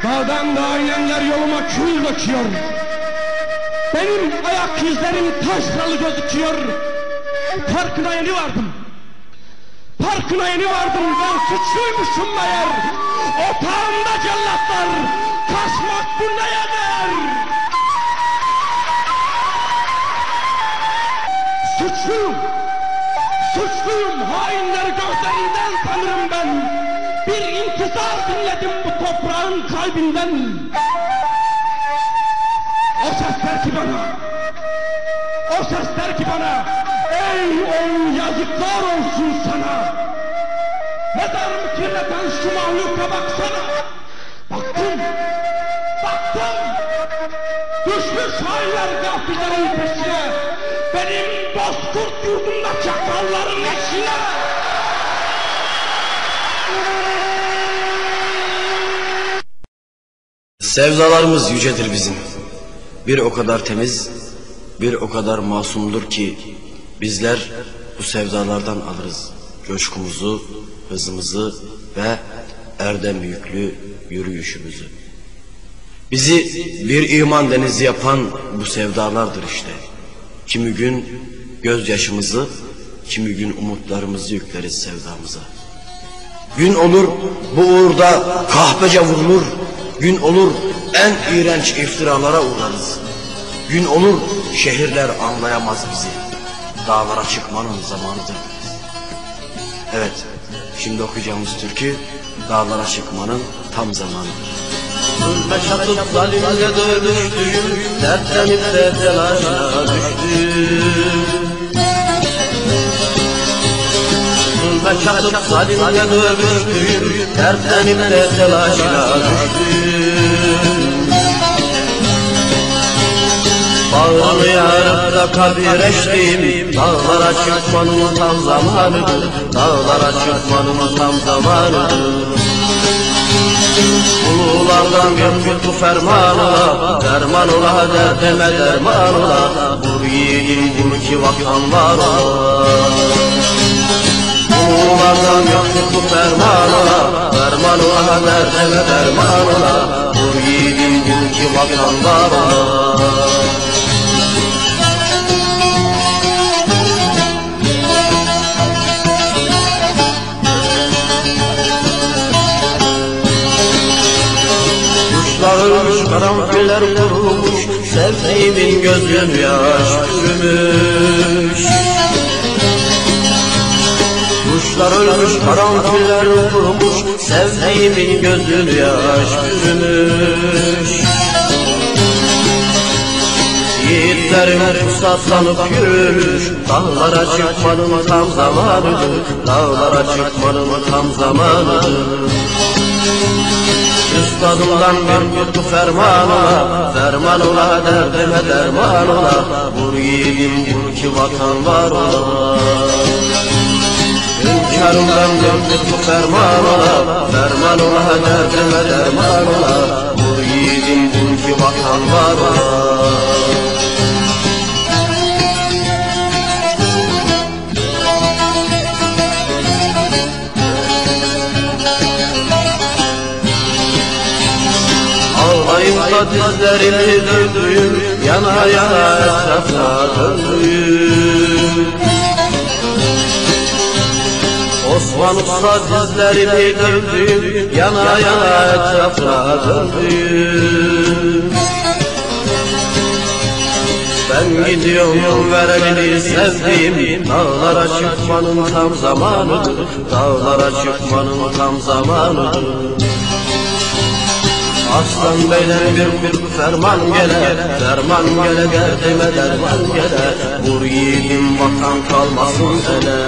Dağdan dağa inenler yoluma kül döküyor. Benim ayak izlerim taşralı gözüküyor. Farkına yeni vardım. Farkına yeni vardım, ben suçluymuşum meğer. Otağımda cellatlar, kaçmak bu neye değer? Suçluyum, suçluyum, hainleri gözlerinden tanırım ben. Bir intizar dinledim bu toprağın kalbinden. O ses der ki bana, o ses der ki bana, ey oğul yazıklar olsun sana. Mezarımı kirleten şu mahluka baksana. Baktım, baktım. Düşmüş hainler gafillerin peşine. Benim bozkurt yurdumda çakalların eşine. Sevdalarımız yücedir bizim. Bir o kadar temiz, bir o kadar masumdur ki bizler bu sevdalardan alırız coşkumuzu, hızımızı ve erdem yüklü yürüyüşümüzü. Bizi bir iman denizi yapan bu sevdalardır işte. Kimi gün gözyaşımızı, kimi gün umutlarımızı yükleriz sevdamıza. Gün olur bu uğurda kahpece vurulur, gün olur en iğrenç iftiralara uğrarız. Gün olur şehirler anlayamaz bizi, dağlara çıkmanın zamanıdır. Evet, şimdi okuyacağımız türkü dağlara çıkmanın tam zamanıdır. Zulme çatıp zalimle dövüştüğüm, dertlenip de telaşına düştüm. Zulme çatıp zalimle dövüştüğüm, dertlenip de telaşına düştüm. Bağını yarıp da kabirleştim, dağlara çıkmanın tam zamanıdır, dağlara çıkmanın tam zamanıdır. Ululardan gömdük bu fermanına, derman ola derdeme derman ola, vur yiğidim vur ki vatan var ola. Ululardan gömdük bu fermanına, derman ola derdeme derman ola, vur yiğidim vur ki vatan var ola. Ölmüş karanfiller kurumuş, sevdiğimin gözün yaş bürümüş. Kuşlar ölmüş karanfiller kurumuş, sevdiğimin gözün yaş bürümüş. Yiğitlerim pusatlanıp yürümüş, dağlara çıkmanın tam zamanıdır, dağlara çıkmanın tam zamanıdır. Üstadımdan bir yurdu fermanına, ferman ola derdime derman ola, vur yiğidim vur ki vatan var ola. Hünkârımdan bir yurdu fermanına, ferman ola derdime derman ola, vur yiğidim vur ki vatan var ola. Ağlayıp dizlerimi döndüğüm, yana yana etrafına döndüğüm. Osman Usta dizlerimi döndüğüm, yana yana etrafına döndüğüm. Ben gidiyorum verelini sevdiğim, dağlara çıkmanın tam zamanıdır, dağlara çıkmanın tam zamanıdır. Aslan beyler bir ferman gele, derman gele, derdime derman gele, vur yiğidim vatan kalmasın ele.